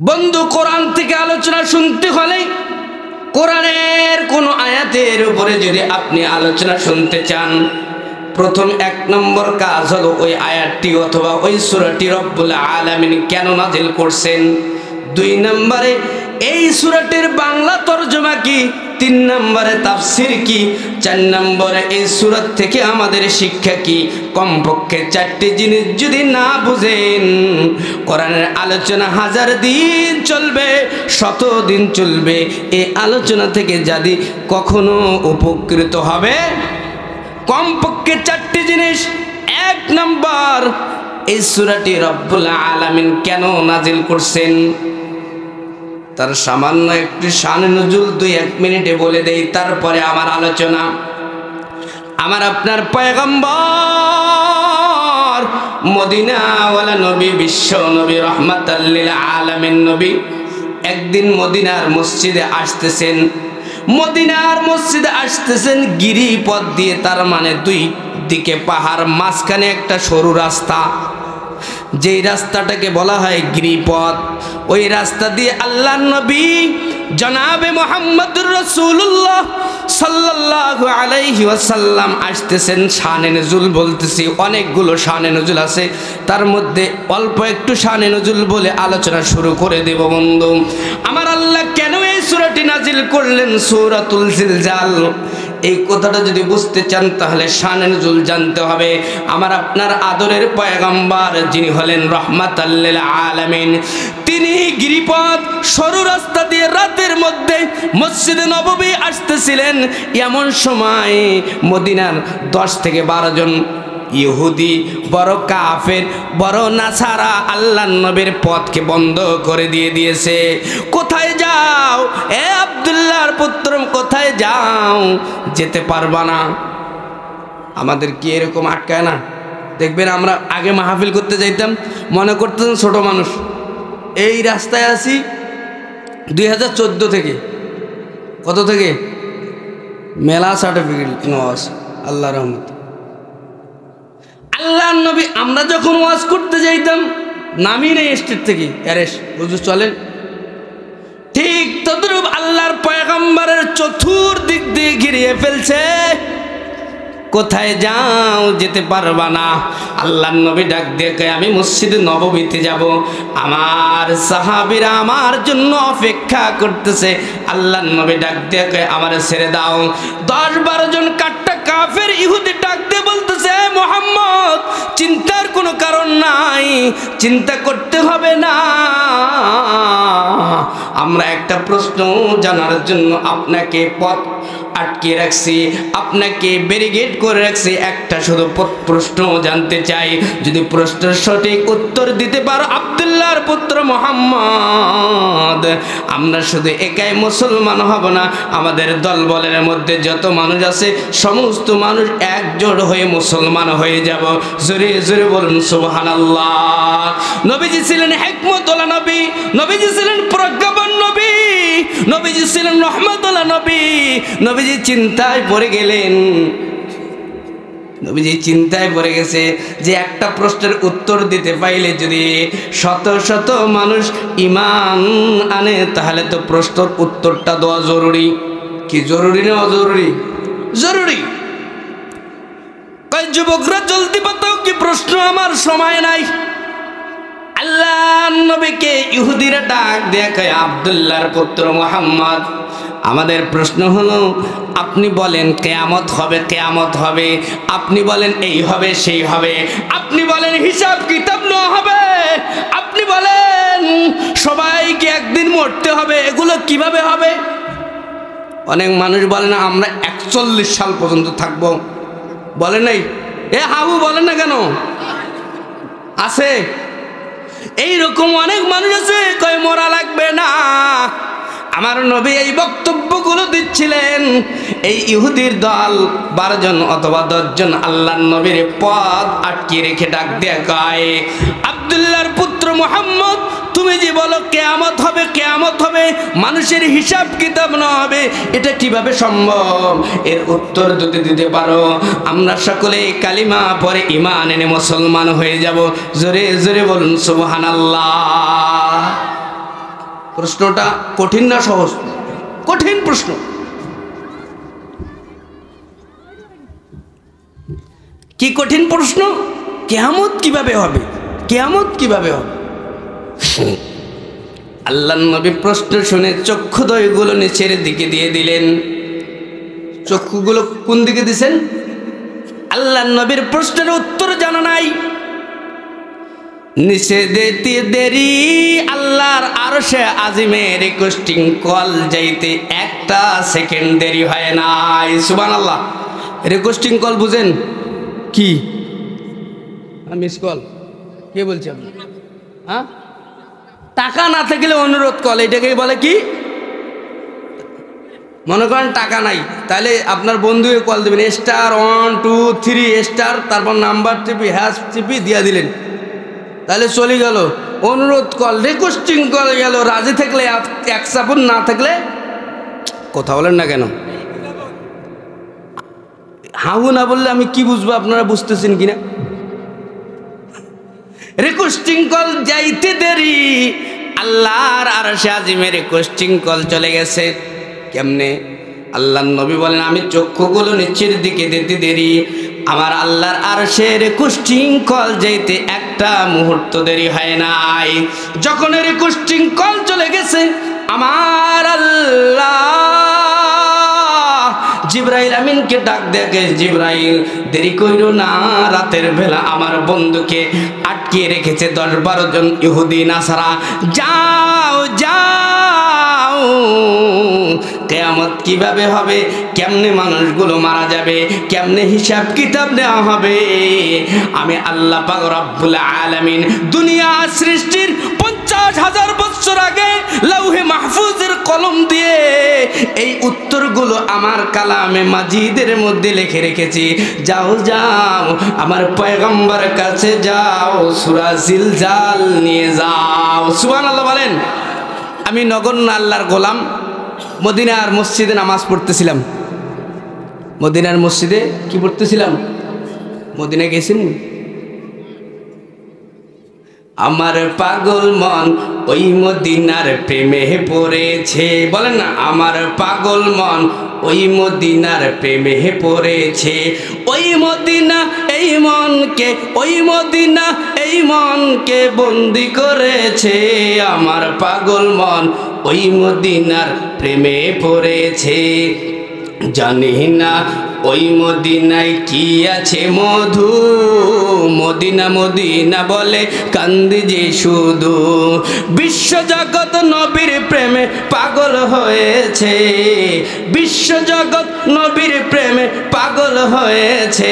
বন্ধু, কোরআন থেকে আলোচনা শুনতে হলে কোরআনের কোন আয়াতের উপরে যদি আপনি আলোচনা শুনতে চান, প্রথম 1 নম্বর কাজ হলো ওই আয়াতটি অথবা ওই সূরাটি রব্বুল আলামিন কেন নাযিল করছেন। 2 নম্বরে এই সূরাটির বাংলা তরজমা কি, 3 নম্বরে তাফসীর কি, 4 নম্বরে এই সূরা থেকে আমাদের শিক্ষা কি। কমপক্ষে 4টি জিনিস যদি না বুঝেন, কোরআনের আলোচনা 1000 দিন চলবে, 100 দিন চলবে, এই আলোচনা থেকে যদি কখনো উপকৃত হবে, কমপক্ষে 4টি জিনিস। 1 নম্বর, এই সূরাটি রব্বুল আলামিন কেন নাযিল করছেন তার সামান্য একটু শানে নুজুল 2-1 মিনিটে বলে দেই, তারপরে আমার আলোচনা। আমার আপনার পয়গম্বর মদিনাওয়ালা নবী, বিশ্ব নবী, রহমাতাল লিল আলামিন নবী একদিন মদিনার মসজিদে আসতেছেন। মদিনার মসজিদে আসতেছেন গিরিপথ দিয়ে, তার মানে 2 দিকে পাহাড়, মাঝখানে একটা সরু রাস্তা, যেই রাস্তাটাকে বলা হয় গিরিপথ। ওই রাস্তা দিয়ে আল্লাহর নবী জনাবে মুহাম্মদুর রাসূলুল্লাহ সাল্লাল্লাহু আলাইহি ওয়াসাল্লাম আসতেছেন। শানে নজুল বলতেছি, অনেকগুলো শানে নজুল আছে, তার মধ্যে অল্প একটু শানে নজুল বলে আলোচনা শুরু করে দেব। বন্ধু আমার, আল্লাহ কেন এই সূরাটি নাজিল করলেন, সূরাতুল জিলজাল, এই কথাটা যদি বুঝতে চান তাহলে শানে নজুল জানতে হবে। আমার আপনার আদরের পয়গম্বর যিনি হলেন রহমাতাল লিল আলামিন, তিনি গিরিপথ সরু রাস্তা দিয়ে রাতের মধ্যে মসজিদে নববী আসতেছিলেন। এমন সময় মদিনার 10 থেকে 12 জন ইহুদি, বড় কাফের, বড় নাসারা আল্লাহর নবীর পথকে বন্ধ করে দিয়েছে। কোথায় যাও এ আব্দুল্লাহর পুত্র, কোথায় যাও, যেতে পারবা না। আমাদের কি এরকম আটকায় না? দেখবেন আমরা আগে মাহফিল করতে যাইতাম, মনে করতেন ছোট মানুষ। এই রাস্তায় আছি 2014 থেকে, কত থেকে মেলা সার্টিফিকেট নেওয়া, আল্লাহর রহমত। আল্লাহর নবী আমরা যখন ওয়াজ করতে যাইতাম, নামি নেই স্টেট থেকে, অ্যারেস্ট, হুজুর চলেন। ঠিক তদ্রূপ আল্লাহর পয়গম্বরের চতুর্দিক দিয়ে ঘিরিয়ে ফেলছে। কোথায় যাও, যেতে পারবা না। আল্লাহর নবী ডাক দিয়ে কয়, আমি মসজিদে নববীতে যাব, আমার সাহাবীরা আমার জন্য অপেক্ষা করতেছে। আল্লাহর নবী ডাক দিয়ে কয়, আমারে ছেড়ে দাও। 10-12 জন কাট্টা কাফের ইহুদি ডাক দিয়ে বলতেছে, মুহাম্মদ চিন্তার কোনো কারণ নাই, চিন্তা করতে হবে না, আমরা একটা প্রশ্ন জানার জন্য আপনাকে পথ আটকে রাখছি, আপনাকে ব্যারিকেড করে রাখছি। একটা শুধু প্রশ্ন জানতে চাই, যদি প্রশ্নের সঠিক উত্তর দিতে পারো আব্দুল্লাহর পুত্র মুহাম্মদ, আমরা শুধু একাই মুসলমান হব না, আমাদের দলবলের মধ্যে যত মানুষ আছে সমস্ত মানুষ একজোট হয়ে মুসলমান হয়ে যাব। জোরে জোরে বলুন সুবহানাল্লাহ। নবীজি ছিলেন হিকমতুল্লাহ নবী, নবীজি ছিলেন প্রজ্ঞাবান নবী, নবীজি ছিলেন রহমতুল্লাহ নবী। নবীজি চিন্তায় পড়ে গেলেন, নবীজি চিন্তায় পড়ে গেছে যে একটা প্রশ্নের উত্তর দিতে পাইলে যদি শত শত মানুষ ঈমান আনে, তাহলে তো প্রশ্নের উত্তরটা দেওয়া জরুরি। কি জরুরি না অজরুরি? জরুরি। কয় যুবকরা জলদি বাতাও, কি প্রশ্ন, আমার সময় নাই। আল্লাহর নবীকে ইহুদিরা ডাক দিয়ে কয়, আব্দুল্লাহর পুত্র মুহাম্মদ, আমাদের প্রশ্ন হলো, আপনি বলেন কিয়ামত হবে, কিয়ামত হবে, আপনি বলেন এই হবে সেই হবে, আপনি বলেন হিসাব কিতাব নেওয়া হবে, আপনি বলেন সবাইকে একদিন মরতে হবে, এগুলো কিভাবে হবে? অনেক মানুষ বলে না আমরা 41 সাল পর্যন্ত থাকবো, বলে নাই? এ হাবু বলেন না কেন? আছে এইরকম অনেক মানুষ আছে, কয় মরা লাগবে না। আমার নবী এই বক্তব্যগুলো দিচ্ছিলেন, এই ইহুদির দল 12 জন অথবা 10 জন আল্লাহর নবীর পথ আটকে রেখে ডাক দিয়ে কয়, আব্দুল্লাহর পুত্র মুহাম্মদ, তুমি যে বলো কিয়ামত হবে, কিয়ামত হবে, মানুষের হিসাব কিতাব না হবে, এটা কিভাবে সম্ভব? এর উত্তর যদি দিতে পারো, আমরা সকলে কালিমা পরে ঈমান এনে মুসলমান হয়ে যাব। জোরে জোরে বলুন সুবহানাল্লাহ। প্রশ্নটা কঠিন না সহজ? কঠিন প্রশ্ন। কি কঠিন প্রশ্ন? কিয়ামত কিভাবে হবে? কিয়ামত কিভাবে হবে? আল্লাহর নবী প্রশ্ন শুনে চক্ষুদ্বয়গুলো নিচের দিকে দিয়ে দিলেন। চক্ষুগুলো কোন দিকে দিছেন? আল্লাহর নবীর প্রশ্নের উত্তর জানা নাই। নিচে দিতে দেরি আল্লাহর আরশে আজিমে রিকোয়েস্টিং কল যাইতে একটা সেকেন্ড দেরি হয় নাই। সুবহানাল্লাহ। রিকোয়েস্টিং কল বুঝেন কি? মিস কল কে বলছে আপনি? হ্যাঁ, টাকা না থাকলে অনুরোধ কল, এটাকেই বলে কি? মনে করেন টাকা নাই, তাহলে আপনার বন্ধুকে কল দেবেন, *123 তারপর নাম্বার টিপি হ্যাশ টিপি দিয়া দিলেন, তাহলে চলে গেল। অনুরোধ কল, রিকোয়েস্টিং কল গেল। রাজি থাকলে অ্যাকসেপ্ট, না থাকলে কথা বলেন না কেন? হাউ না বললে আমি কি বুঝবো? আপনারা বুঝতেছেন কিনা? রিকোয়েস্টিং কল যাইতে দেরি আল্লাহর আরশে আজিমে রিকোয়েস্টিং কল চলে গেছে। কেমনে? আল্লাহর নবী বলেন, আমি চক্ষুগুলো নিচের দিকে দিতে দেরি আমার আল্লাহর আরশে রিকোয়েস্টিং কল যাইতে একটা মুহূর্ত দেরি হয় নাই। যখন রিকোয়েস্টিং কল চলে গেছে, আমার আল্লাহ জিবরাইল আমিনকে ডাক দেখে, জিবরাইল দেরি কইরো না, রাতের বেলা আমার বন্ধুকে আটকে রেখেছে 10-12 জন ইহুদি নাসারা, যাও যাও। কিয়ামত কিভাবে হবে? কেমনে মানুষগুলো মারা যাবে? কেমনে হিসাব কিতাব নেওয়া হবে? আমি আল্লাহ পাক রব্বুল আলামিন দুনিয়া সৃষ্টির 50,000 বছর আগে লৌহে মাহফুজের কলম দিয়ে এই উত্তরগুলো আমার কালামে মাজিদের মধ্যে লিখে রেখেছি। যাও যাও আমার পয়গম্বর কাছে যাও, সূরা জিলজাল নিয়ে যাও। সুবহানাল্লাহ বলেন। আমি নগণ্য আল্লাহর গোলাম মদিনার মসজিদে নামাজ পড়তেছিলাম। মদিনার মসজিদে কি পড়তেছিলাম? মদিনা গেছেন? আমার পাগল মন ওই মদিনার প্রেমে পড়েছে। বলেন না, আমার পাগল মন ওই মদিনার প্রেমে পড়েছে। ওই মদিনা এই মনকে, ওই মদিনা এই মনকে বন্দি করেছে। আমার পাগল মন ওই মদিনার প্রেমে পড়েছে। জানি না ওই মদিনায় কি আছে মধু, মদিনা মদিনা বলে কান্দি যে শুধু। বিশ্বজগৎ নবীর প্রেমে পাগল হয়েছে, বিশ্বজগৎ নবীর প্রেমে পাগল হয়েছে।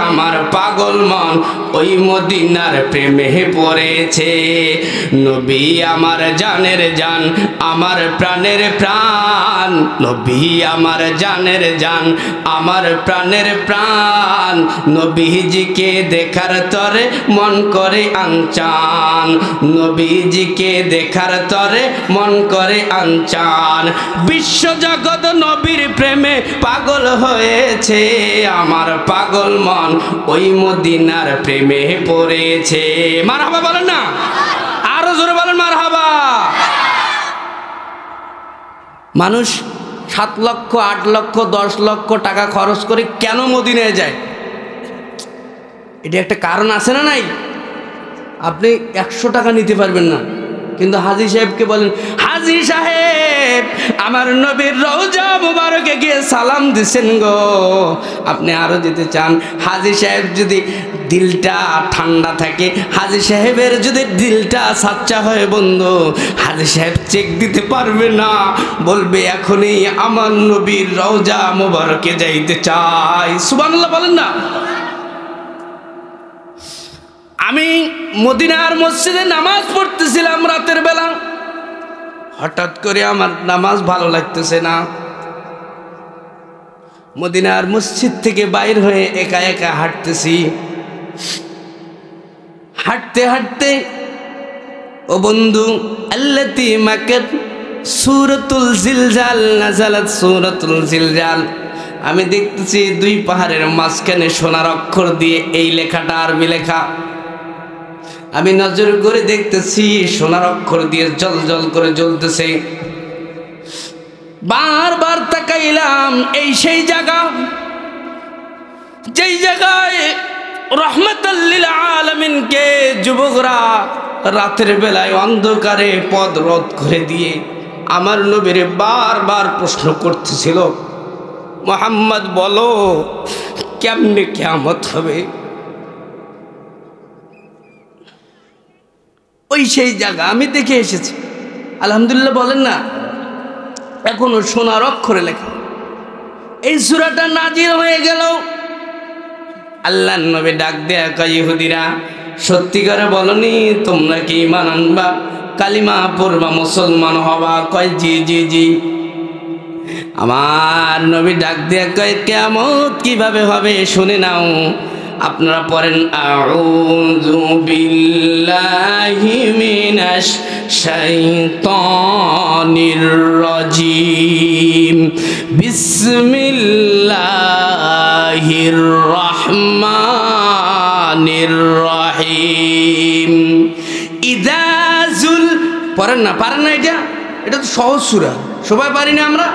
আমার পাগল মন ওই মদিনার প্রেমে পড়েছে। নবী আমার জানের জান, আমার প্রাণের প্রাণ। নবী আমার জানের জান, আমার প্রাণের প্রাণ। নবীজিকে দেখার তরে মন করে আনচান, নবীজিকে দেখার তরে মন করে আনচান। বিশ্বজগৎ নবীর প্রেমে পাগল হয়েছে। আমার পাগল মন ওই মদিনার প্রেমে পড়েছে। মারহাবা বলেন না, আরো জোরে বলেন মারহাবা। মানুষ 7 লক্ষ, 8 লক্ষ, 10 লক্ষ টাকা খরচ করে কেন মদিনায় যায়? এটা একটা কারণ আছে না নাই? আপনি 100 টাকা নিতে পারবেন না, কিন্তু হাজী সাহেবকে বলেন, হাজী সাহেব আমার নবীর রওজা মুবারকে গিয়ে সালাম দিছেন গো, আপনি আরো যেতে চান? হাজী সাহেব যদি দিলটা ঠান্ডা থাকে, হাজী সাহেবের যদি দিলটা সাচ্চা হয় বন্ধু, হাজী সাহেব চেক দিতে পারবে না, বলবে এখনই আমার নবীর রওজা মুবারকে যাইতে চাই। সুবহানাল্লাহ বলেন না। আমি মদিনার মসজিদে নামাজ পড়তেছিলাম রাতের বেলা, হঠাৎ করে আমার নামাজ ভালো লাগতেছে না। মদিনার মসজিদ থেকে বাইর হয়ে একা একা হাঁটতেছি। হাঁটতে হাঁটতে ও বন্ধু, আল্লাতী মাকাত সূরাতুল জিলজাল নাযালাত সূরাতুল জিলজাল, আমি দেখতেছি 2 পাহাড়ের মাঝখানে সোনার অক্ষর দিয়ে এই লেখাটা আরবি লেখা। আমি নজর করে দেখতেছি সোনার অক্ষর দিয়ে জল জল করে জ্বলতেছে। বারবার তাকাইলাম, এই সেই জায়গা যেই জায়গায় রহমাতাল লিল আলামিনকে যুবকরা রাতের বেলায় অন্ধকারে পথ রোধ করে দিয়ে আমার নবীরে বারবার প্রশ্ন করতেছিল, মুহাম্মদ বলো কেমনে কিয়ামত হবে? ওই সেই জায়গা আমি দেখে এসেছি। আলহামদুলিল্লাহ বলেন না, এখনো সোনার অক্ষরে লেখা। এই সূরাটা নাজিল হয়ে গেল। আল্লাহর নবী ডাক দেয়া কয়, ইহুদিরা সত্যি করে বলনি তোমরা কি ঈমান আনবা, কালিমা পড়বা, মুসলমান হবা? কয় জি জি জি। আমার নবী ডাক দেয়া কয়, কিয়ামত কিভাবে হবে শুনে নাও। আপনারা পড়েন, আউযু বিল্লাহি মিনাশ শাইতানির রাজিম, বিসমিল্লাহির রহমানির রহিম। ইদাজুল, পড়েন না, পারেন না? এটা তো সহজ সূরা, সবাই পারি না আমরা।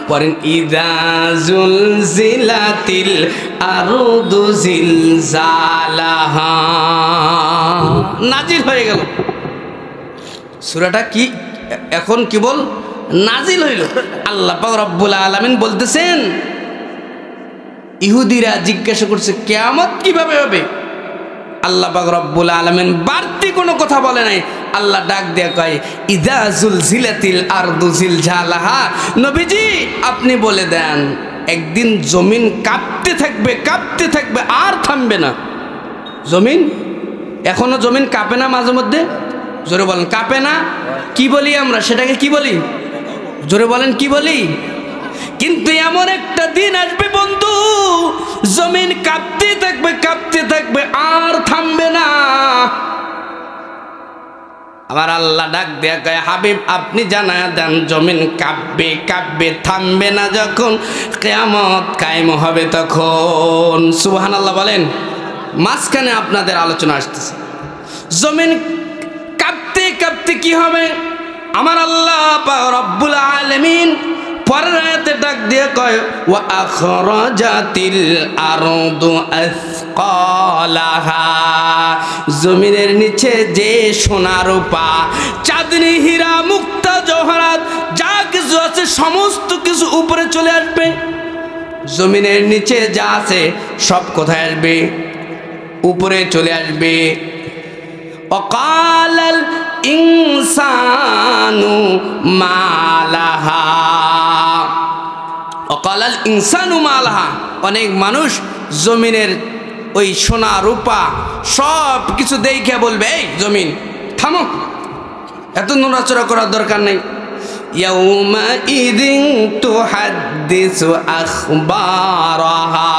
পড়েন, ইদাজুল জিলাতিল আরদু জিলজালাহা। নাজিল হয়ে গেল সূরাটা। কি এখন কি বল নাজিল হইল? আল্লাহ পাক রব্বুল আলামিন বলতেছেন, ইহুদিরা জিজ্ঞাসা করছে কিয়ামত কিভাবে হবে। আল্লাহ পাক রব্বুল আলামিন বাড়তি কোনো কথা বলে নাই। আল্লাহ ডাক দেয়া কয়, ইযা যুলজিলাতিল আরদু জিলজালাহা। নবীজি আপনি বলে দেন, একদিন জমিন কাঁপতে থাকবে, কাঁপতে থাকবে, আর থামবে না। জমিন এখনো জমিন কাঁপে না মাঝে মধ্যে? জোরে বলেন, কাঁপে না? কি বলি আমরা সেটাকে? কি বলি? জোরে বলেন, কি বলি? কিন্তু এমন একটা দিন আসবে বন্ধু, জমিন কাঁপতে থাকবে, কাঁপতে থাকবে, আর থামবে না। আমার আল্লাহ ডাক দেয়া কয়, হাবিব আপনি জানায়া দেন, জমিন কাঁপবে, কাঁপবে, থামবে না যখন কিয়ামত কায়েম হবে তখন। সুবহানাল্লাহ বলেন। মাঝখানে আপনাদের আলোচনা আসতেছে, জমিন কাঁপতে কাঁপতে কি হবে? আমার আল্লাহ পাক রব্বুল আলামিন পরের আয়াতে ডাক দিয়ে কয়, ওয়া আখরাজাতিল আরদু আসকালাহা। জমিনের নিচে যে সোনা রূপা, চাঁদনি, হীরা, মুক্তা, জওহরাত যা কিছু আছে সমস্ত কিছু উপরে চলে আসবে। জমিনের নিচে যা আছে সব কোথায় আসবে? উপরে চলে আসবে। অকালাল ইনসানু মালাহা, অকালাল ইনসানু মালাহা। অনেক মানুষ জমিনের ওই সোনা রূপা সব কিছু দেখে বলবে, এই জমিন থামো, এত নড়াচড়া করার দরকার নেই। ইয়াউমা ইদিন তুহাদ্দিসু আখবারাহা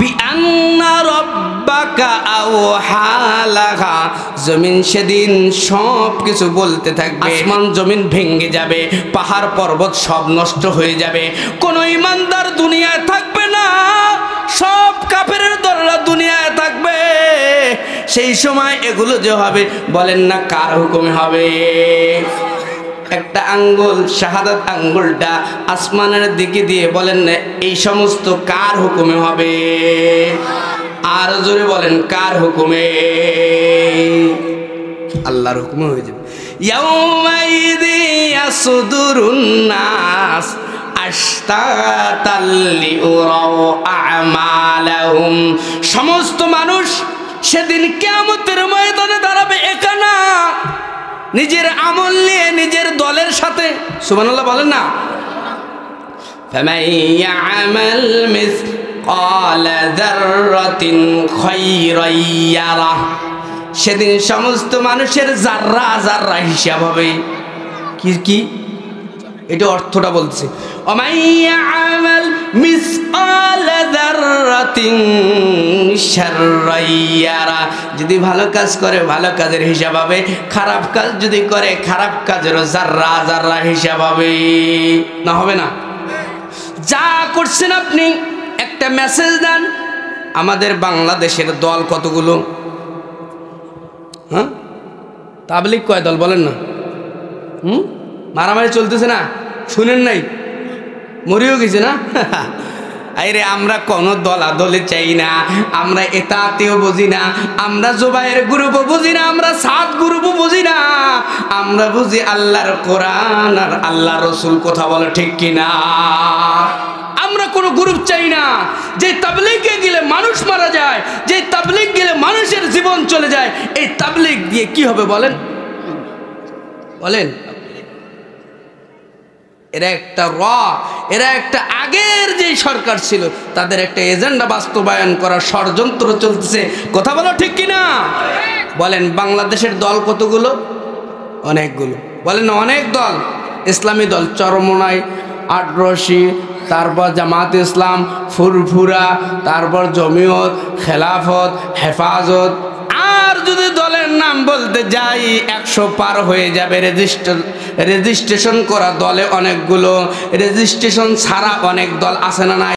বিআন্না রাব্বাকা আওহা লাহা। জমিন সেদিন সব কিছু বলতে থাকবে। আসমান জমিন ভেঙে যাবে, পাহাড় পর্বত সব নষ্ট হয়ে যাবে, কোনো ইমানদার দুনিয়ায় থাকবে না, সব কাফেরের দলরা দুনিয়ায় থাকবে। সেই সময় এগুলো যে হবে, বলেন না কার হুকুমে হবে? একটা আঙ্গুল, শাহাদাত আঙ্গুলটা আসমানের দিকে দিয়ে বলেন না, এই সমস্ত কার হুকুমে হবে? আর জোরে বলেন, কার হুকুমে? আল্লাহর হুকুমে হয়ে যাবে। ইয়াউমাইযি ইয়াসদুরুন নাস আশতাতাল লিউরাউ আমালাহুম। সমস্ত মানুষ সেদিন কিয়ামতের ময়দানে দাঁড়াবে একা না, নিজের আমল নিয়ে, নিজের দলের সাথে। সুবহানাল্লাহ বলেন না। ফামান ইয়ামাল মিসকালা যাররাতিন খায়রান ইয়ারাহ। সেদিন সমস্ত মানুষের যাররা যাররা হিসাব হবে। কি কি এটা অর্থটা বলছে, ওমান ইয়ামাল মিসকালা যাররাতিন শাররান ইয়ারা। যদি ভালো কাজ করে ভালো কাজের হিসাব হবে, খারাপ কাজ যদি করে খারাপ কাজেরও যাররা যাররা হিসাব হবে। না হবে না? যা করছেন আপনি একটা মেসেজ দেন। আমাদের বাংলাদেশের দল কতগুলো? হ্যাঁ, তাবলিগ কয় দল বলেন না? মারামারি চলতেছে না, শুনেন নাই? মরিও গেছে না? আরে আমরা কোনো দলাদলে চাই না, আমরা এতাতেও বুঝি না, আমরা জুবাইর গ্রুপও বুঝি না, আমরা সাত গ্রুপও বুঝি না, আমরা বুঝি আল্লাহর কোরআন আর আল্লাহ রসুল। কথা বলে ঠিক কিনা? আমরা কোনো গ্রুপ চাই না। যে তাবলিগে গেলে মানুষ মারা যায়, যে তাবলিগ গেলে মানুষের জীবন চলে যায়, এই তাবলিগ দিয়ে কি হবে বলেন? বলেন, এরা একটা আগের যে সরকার ছিল তাদের একটা এজেন্ডা বাস্তবায়ন করার ষড়যন্ত্র চলতেছে। কথা বলো ঠিক কিনা? বলেন, বাংলাদেশের দল কতগুলো? অনেকগুলো। বলেন অনেক দল, ইসলামী দল, চরমোনাই, আটরশি, তারপর জামাত ইসলাম, ফুরফুরা, তারপর জমিয়ত, খেলাফত, হেফাজত। আর যদি দলের নাম বলতে যাই 100 পার হয়ে যাবে। রেজিস্ট্রেশন করা দলে অনেকগুলো, রেজিস্ট্রেশন ছাড়া অনেক দল আছে না নাই?